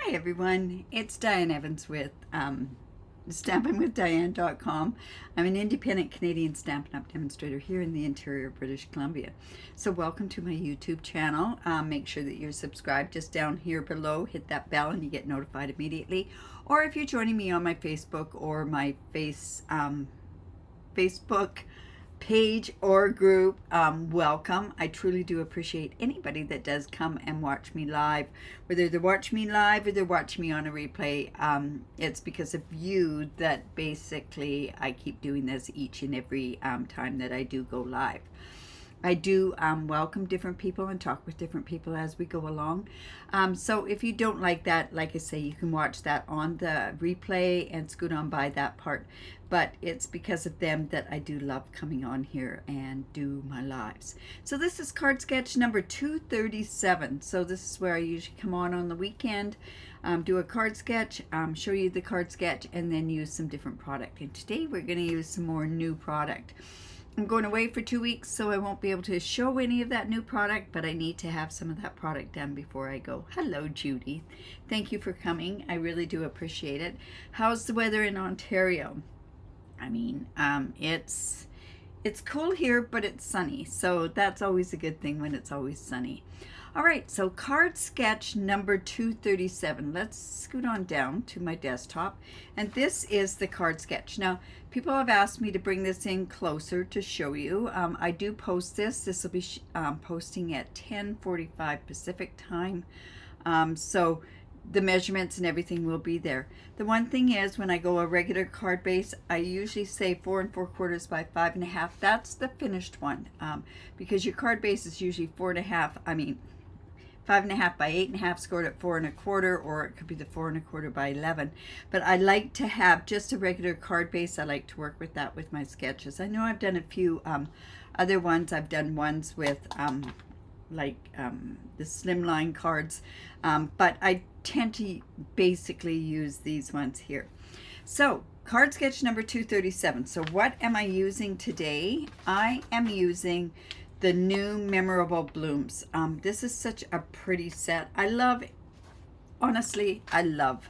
Hi everyone, it's Diane Evans with stampinwithdiane.com. I'm an independent Canadian Stampin' Up demonstrator here in the interior of British Columbia. So welcome to my YouTube channel. Make sure that you're subscribed just down here below. Hit that bell and you get notified immediately. Or if you're joining me on my Facebook or my Facebook page or group, welcome. I truly do appreciate anybody that does come and watch me live, whether they're watching me live or they're watching me on a replay. It's because of you that basically I keep doing this each and every time that I do go live. I do welcome different people and talk with different people as we go along. So if you don't like that, like I say, you can watch that on the replay and scoot on by that part. But it's because of them that I do love coming on here and do my lives. So this is card sketch number 237. So this is where I usually come on the weekend, do a card sketch, show you the card sketch, and then use some different product. And today we're going to use some more new product. I'm going away for 2 weeks, so I won't be able to show any of that new product, but I need to have some of that product done before I go. Hello, Judy. Thank you for coming. I really do appreciate it. How's the weather in Ontario? I mean, it's cool here, but it's sunny, so that's always a good thing when it's always sunny. All right, so card sketch number 237. Let's scoot on down to my desktop, and this is the card sketch. Now, people have asked me to bring this in closer to show you. I do post this. This will be posting at 10:45 Pacific time, so the measurements and everything will be there. The one thing is, when I go a regular card base, I usually say 4 4/4 by 5 1/2. That's the finished one, because your card base is usually 4 1/2. I mean, 5 1/2 by 8 1/2, scored at 4 1/4, or it could be the 4 1/4 by 11. But I like to have just a regular card base. I like to work with that with my sketches. I know I've done a few other ones. I've done ones with the slimline cards, but I tend to basically use these ones here. So card sketch number 237. So what am I using today? I am using the new Memorable Blooms. This is such a pretty set. I love, honestly, I love.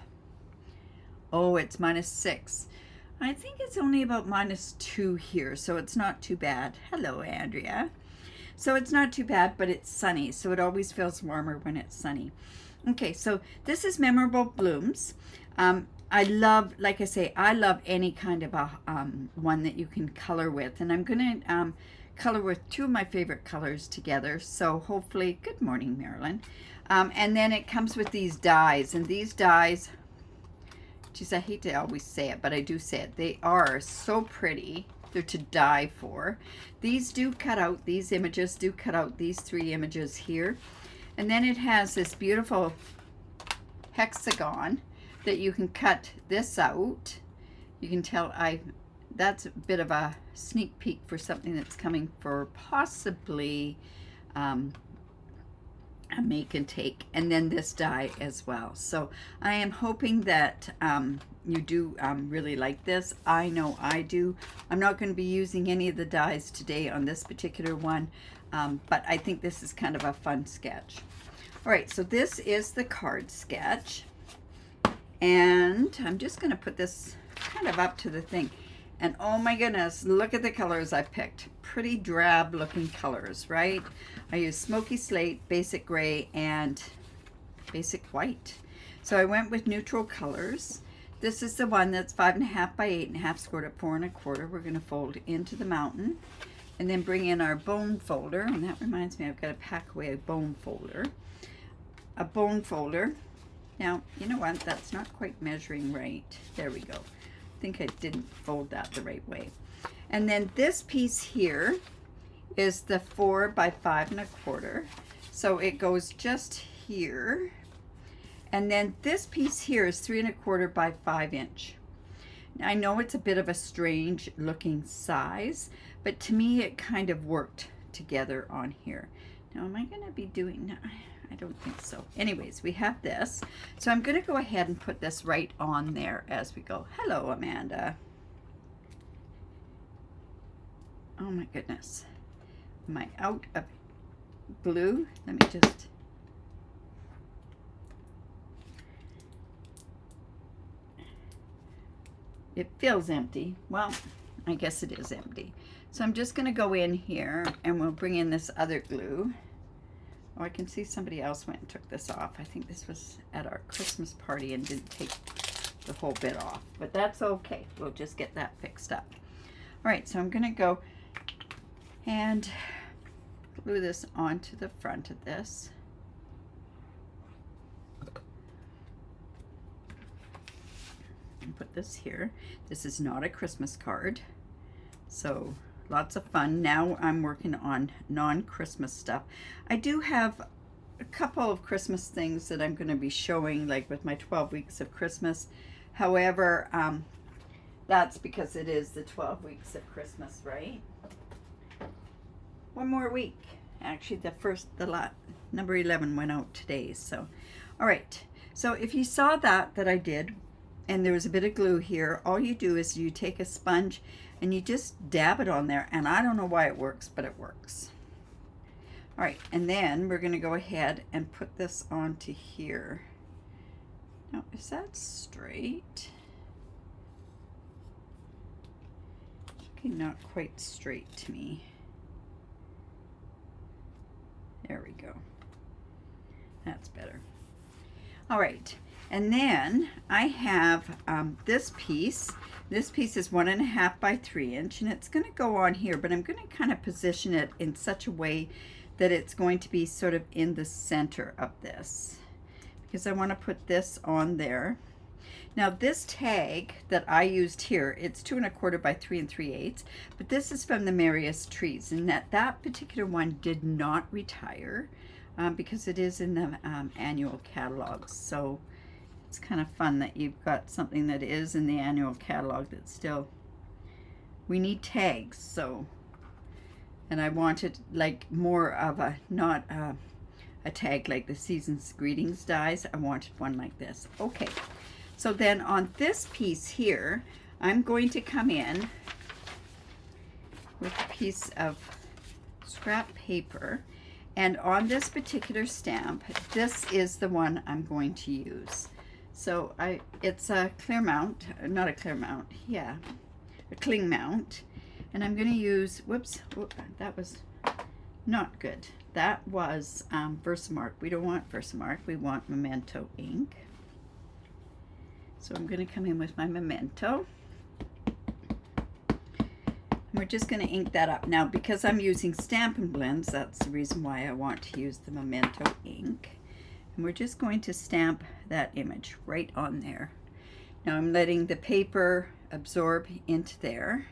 Oh, it's -6. I think it's only about -2 here, so it's not too bad. Hello, Andrea. So it's not too bad, but it's sunny, so it always feels warmer when it's sunny. Okay, so this is Memorable Blooms. I love, like I say, I love any kind of a one that you can color with, and I'm going to color with two of my favorite colors together. So hopefully, good morning, Marilyn. And then it comes with these dies, and these dies, geez, I hate to always say it, but I do say it. They are so pretty. They're to die for. These do cut out, these images do cut out these 3 images here. And then it has this beautiful hexagon that you can cut this out. You can tell that's a bit of a sneak peek for something that's coming for possibly a make and take, and then this die as well. So I am hoping that you do really like this. I know I do. I'm not going to be using any of the dies today on this particular one, but I think this is kind of a fun sketch. All right, so this is the card sketch, and I'm just going to put this kind of up to the thing. And oh my goodness, look at the colors I picked. Pretty drab looking colors, right? I used smoky slate, basic gray, and basic white. So I went with neutral colors. This is the one that's 5 1/2 by 8 1/2, scored at 4 1/4. We're going to fold into the mountain and then bring in our bone folder. And that reminds me, I've got to pack away a bone folder. A bone folder. Now, you know what? That's not quite measuring right. There we go. I think I didn't fold that the right way. And then this piece here is the 4 by 5 1/4. So it goes just here. And then this piece here is 3 1/4 by 5 inch. Now, I know it's a bit of a strange looking size, but to me it kind of worked together on here. Now, am I going to be doing, I don't think so. Anyways, we have this. So I'm going to go ahead and put this right on there as we go. Hello, Amanda. Oh my goodness. Am I out of glue? Let me just it feels empty. Well, I guess it is empty. So I'm just going to go in here and we'll bring in this other glue. Oh, I can see somebody else went and took this off. I think this was at our Christmas party and didn't take the whole bit off, but that's okay. We'll just get that fixed up. All right, so I'm going to go and glue this onto the front of this. And put this here. This is not a Christmas card, so lots of fun. Now I'm working on non-Christmas stuff. I do have a couple of Christmas things that I'm going to be showing, like with my 12 weeks of Christmas. However, that's because it is the 12 weeks of Christmas, right? One more week. Actually, the number 11 went out today. So, all right. So if you saw that I did, and there was a bit of glue here, all you do is you take a sponge and you just dab it on there. And I don't know why it works, but it works. All right, and then we're going to go ahead and put this onto here. Now, is that straight? Okay, not quite straight to me. There we go. That's better. All right, and then I have this piece. This piece is 1.5 by 3 inch, and it's going to go on here, but I'm going to kind of position it in such a way that it's going to be sort of in the center of this, because I want to put this on there. Now this tag that I used here, it's 2 1/4 by 3 3/8, but this is from the Merriest Trees, and that particular one did not retire because it is in the annual catalog. So it's kind of fun that you've got something that is in the annual catalog that still, we need tags. So, and I wanted like more of a, not a tag like the Season's Greetings dies. I wanted one like this. Okay, so then on this piece here, I'm going to come in with a piece of scrap paper, and on this particular stamp, this is the one I'm going to use. So it's a clear mount, not a clear mount, yeah, a cling mount. And I'm going to use, whoops, that was not good. That was Versamark. We don't want Versamark, we want Memento ink. So I'm going to come in with my Memento. And we're just going to ink that up. Now, because I'm using Stampin' Blends, that's the reason why I want to use the Memento ink. And we're just going to stamp that image right on there. Now I'm letting the paper absorb into there,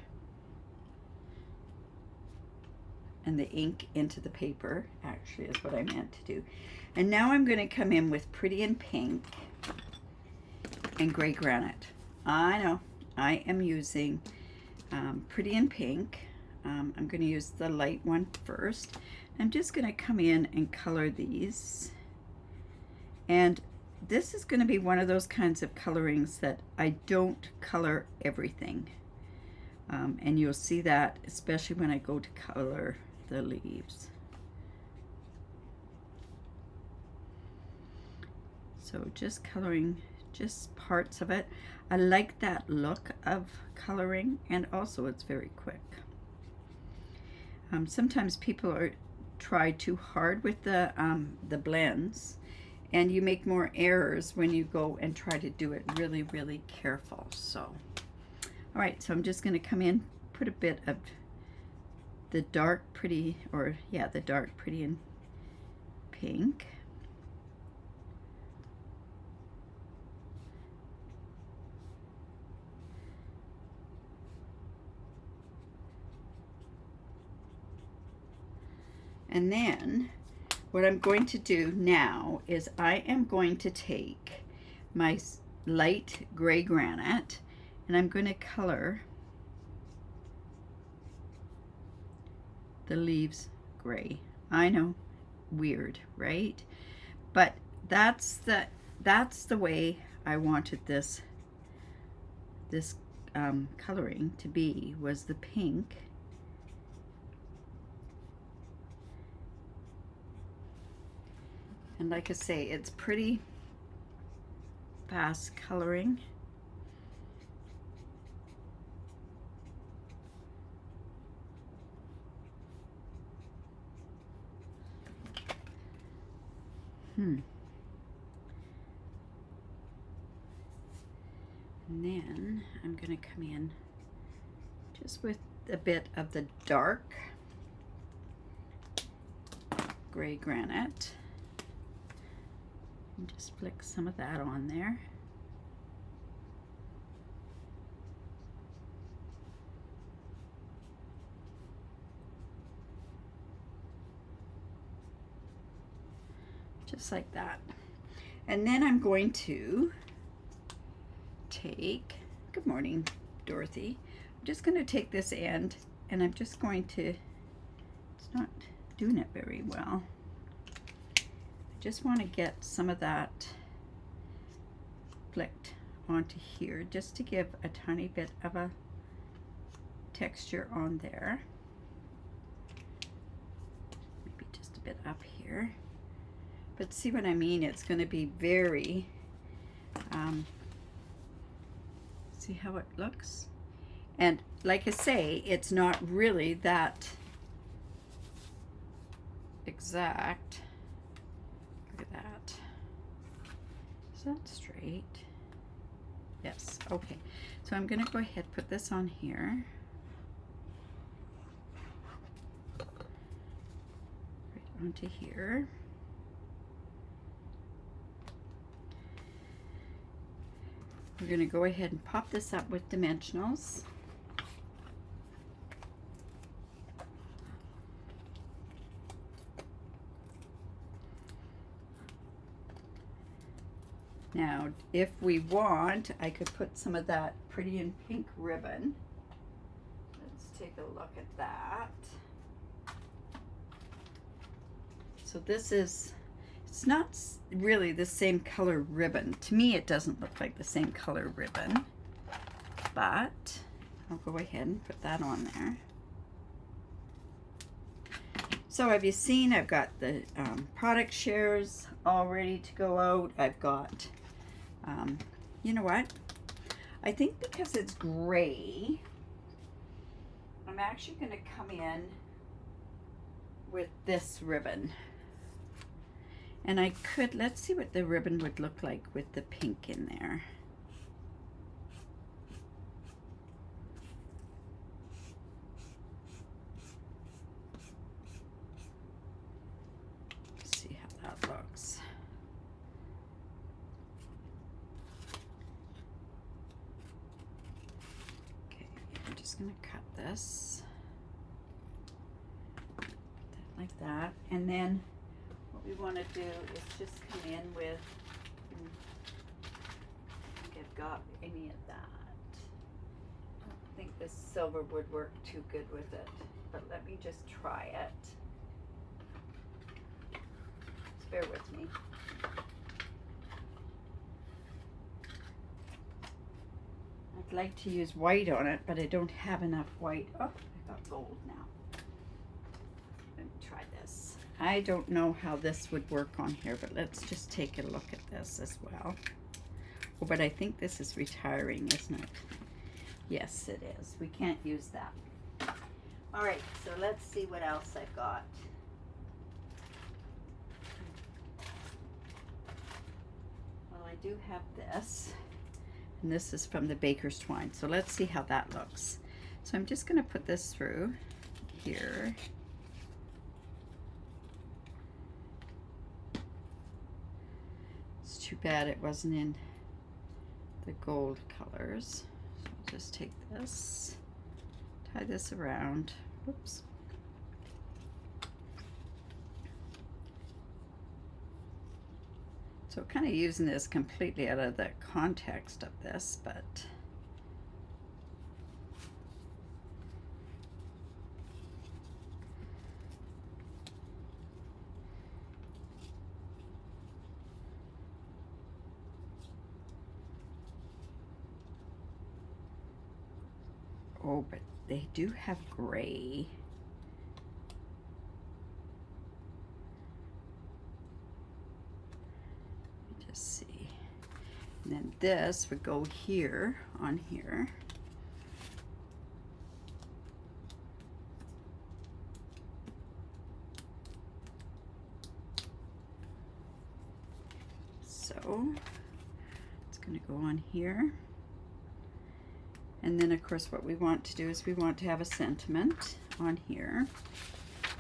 and the ink into the paper, actually, is what I meant to do. And now I'm going to come in with Pretty in Pink and Gray Granite. I know, I am using Pretty in Pink. I'm going to use the light one first. I'm just going to come in and color these. And this is going to be one of those kinds of colorings that I don't color everything. And you'll see that especially when I go to color the leaves. So just coloring just parts of it. I like that look of coloring, and also it's very quick. Sometimes people try too hard with the blends, and you make more errors when you go and try to do it really, really careful. So, all right, so I'm just going to come in, put a bit of the dark pretty, or yeah, the dark Pretty in Pink. And then what I'm going to do now is I am going to take my light Gray Granite, and I'm going to color the leaves gray. I know, weird, right? But that's the way I wanted this coloring to be, was the pink. And like I say, it's pretty fast coloring. And then I'm going to come in just with a bit of the dark gray granite and just flick some of that on there. Just like that. And then I'm going to take, good morning, Dorothy. I'm just going to take this end and I'm just going to, it's not doing it very well. I just want to get some of that flicked onto here just to give a tiny bit of a texture on there. Maybe just a bit up here. But see what I mean? It's going to be very, see how it looks? And like I say, it's not really that exact. Look at that. Is that straight? Yes, okay. So I'm going to go ahead and put this on here. Right onto here. We're going to go ahead and pop this up with dimensionals. Now, if we want, I could put some of that pretty and pink ribbon. Let's take a look at that. So this is, it's not really the same color ribbon. To me, it doesn't look like the same color ribbon, but I'll go ahead and put that on there. So have you seen, I've got the product shares all ready to go out. I've got, you know what? I think because it's gray, I'm actually going to come in with this ribbon. And I could, let's see what the ribbon would look like with the pink in there. Let's see how that looks. Okay, I'm just gonna cut this like that, and then what we want to do is just come in with, I think I've got any of that. I don't think this silver would work too good with it, but let me just try it. Just bear with me. I'd like to use white on it, but I don't have enough white. Oh, I got gold now. Let me try this. I don't know how this would work on here, but let's just take a look at this as well. Oh, but I think this is retiring, isn't it? Yes, it is. We can't use that. All right, so let's see what else I've got. Well, I do have this, and this is from the Baker's Twine. So let's see how that looks. So I'm just going to put this through here. Too bad it wasn't in the gold colors. So I'll just take this, tie this around. Whoops. So kind of using this completely out of the context of this, but oh, but they do have gray. Let me just see. And then this would go here, on here. so. It's going to go on here. And then of course what we want to do is we want to have a sentiment on here.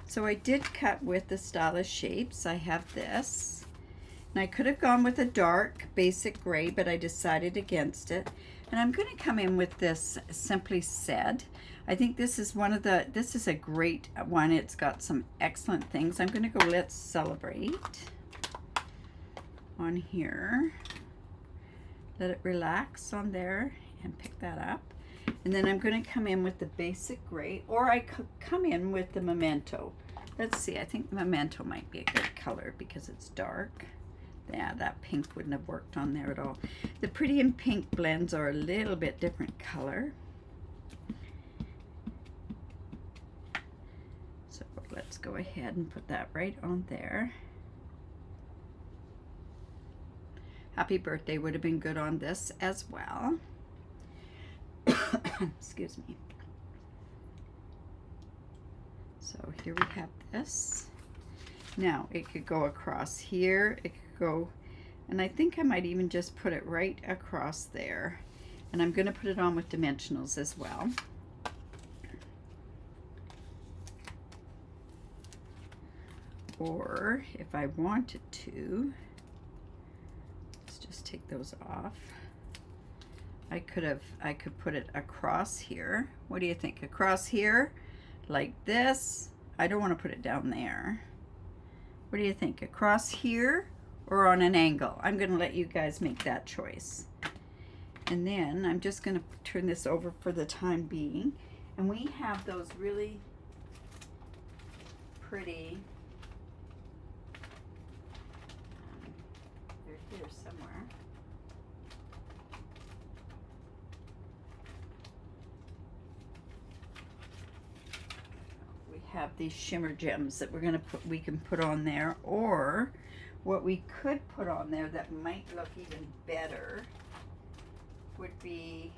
So I did cut with the Stylish Shapes. I have this. And I could have gone with a dark basic gray, but I decided against it. And I'm going to come in with this Simply Said. I think this is this is a great one. It's got some excellent things. I'm going to go Let's Celebrate on here. Let it relax on there and pick that up. And then I'm going to come in with the basic gray, or I could come in with the Memento. Let's see, I think the Memento might be a good color because it's dark. Yeah, that pink wouldn't have worked on there at all. The Pretty and Pink blends are a little bit different color. So let's go ahead and put that right on there. Happy Birthday would have been good on this as well. Excuse me. So here we have this. Now it could go across here. It could go, and I think I might even just put it right across there. And I'm going to put it on with dimensionals as well. Or if I wanted to, let's just take those off. I could put it across here. What do you think? Across here, like this. I don't want to put it down there. What do you think? Across here or on an angle? I'm going to let you guys make that choice. And then I'm just going to turn this over for the time being. And we have those really pretty, they're here somewhere. Have these shimmer gems that we can put on there, or what we could put on there that might look even better would be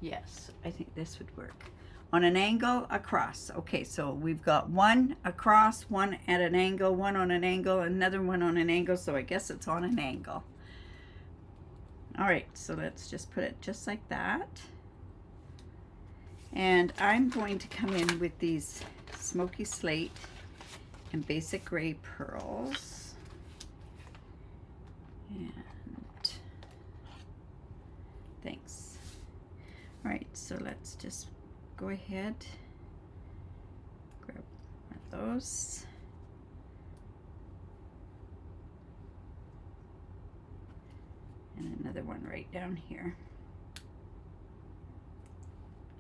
yes, I think this would work. On an angle, across. Okay, so we've got one across, one at an angle, one on an angle, another one on an angle, so I guess it's on an angle. All right, so let's just put it just like that. And I'm going to come in with these Smoky Slate and Basic Gray pearls. And thanks. All right, so let's just go ahead, grab one of those. And another one right down here.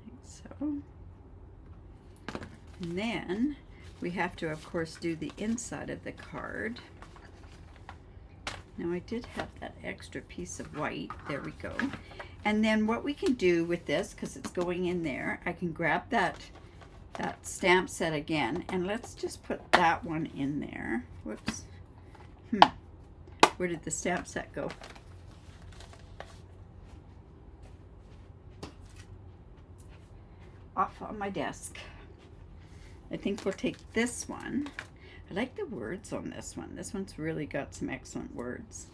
Like so. And then we have to, of course, do the inside of the card. Now I did have that extra piece of white. There we go. And then what we can do with this, because it's going in there, I can grab that stamp set again, and let's just put that one in there. Whoops. Where did the stamp set go? Off on my desk. I think we'll take this one. I like the words on this one. This one's really got some excellent words.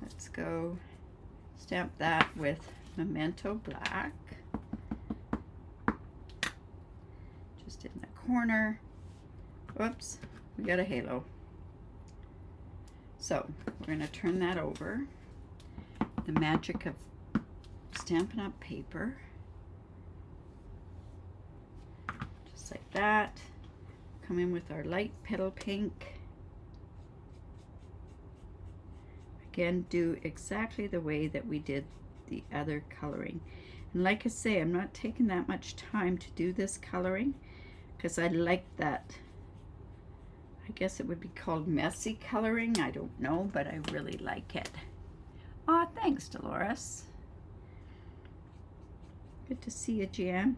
Let's go stamp that with Memento Black. Just in the corner. Oops, we got a halo. So we're going to turn that over. The magic of Stampin' Up! Paper. Just like that. Come in with our light petal pink. Again, do exactly the way that we did the other coloring. And like I say, I'm not taking that much time to do this coloring because I like that. I guess it would be called messy coloring. I don't know, but I really like it. Aw, thanks, Dolores. Good to see you, Jan.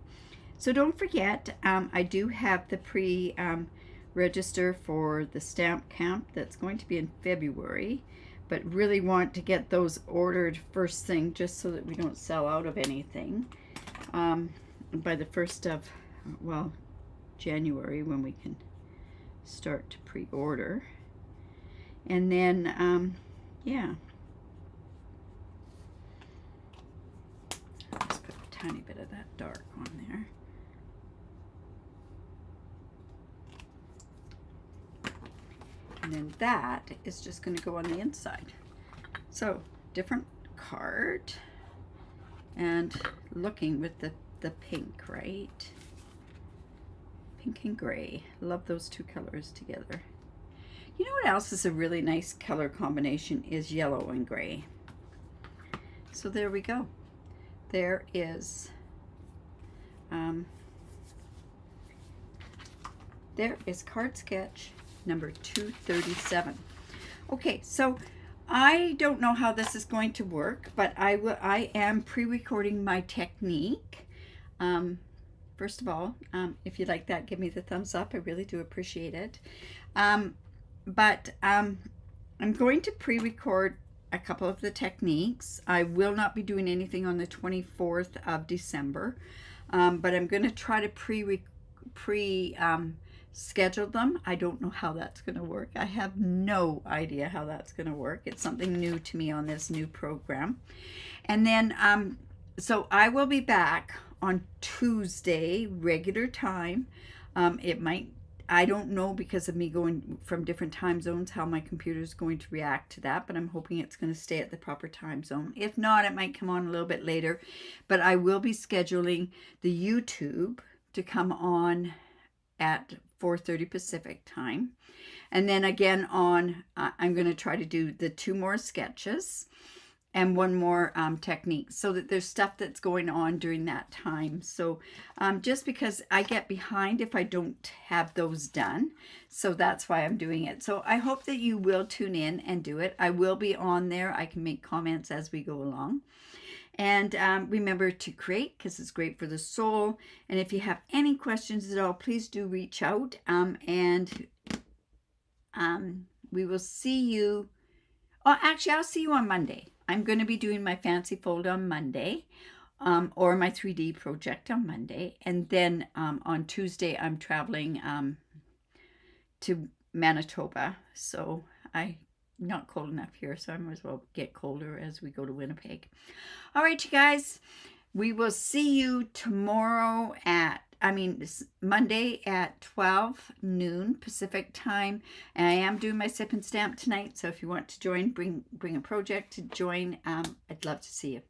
So don't forget, I do have the pre-register for the stamp camp that's going to be in February, but really want to get those ordered first thing just so that we don't sell out of anything by the 1st of, well, January, when we can start to pre-order. And then, yeah. Let's put a tiny bit of that dark on there. And then that is just going to go on the inside. So, different card. And looking with the pink, right? Pink and gray. Love those two colors together. You know what else is a really nice color combination is yellow and gray. So there we go. There is card sketch number 237. Okay, so I don't know how this is going to work, but I am pre-recording my technique. First of all, if you like that, give me the thumbs up. I really do appreciate it. But I'm going to pre-record a couple of the techniques. I will not be doing anything on the 24th of December, but I'm going to try to schedule them. I don't know how that's going to work. I have no idea how that's going to work. It's something new to me on this new program. And then, so I will be back on Tuesday, regular time. It might, I don't know, because of me going from different time zones, how my computer is going to react to that, but I'm hoping it's going to stay at the proper time zone. If not, it might come on a little bit later, but I will be scheduling the YouTube to come on at 4:30 Pacific time. And then again on, I'm going to try to do the 2 more sketches and 1 more technique, so that there's stuff that's going on during that time. So just because I get behind if I don't have those done, so that's why I'm doing it. So I hope that you will tune in and do it. I will be on there. I can make comments as we go along. And remember to create, because it's great for the soul. And if you have any questions at all, please do reach out. And we will see you. Oh, actually, I'll see you on Monday. I'm going to be doing my fancy fold on Monday, or my 3D project on Monday. And then on Tuesday, I'm traveling to Manitoba. So not cold enough here, so I might as well get colder as we go to Winnipeg. All right, you guys, we will see you tomorrow Monday at 12 noon Pacific time. And I am doing my sip and stamp tonight, so if you want to join, bring a project to join, I'd love to see you.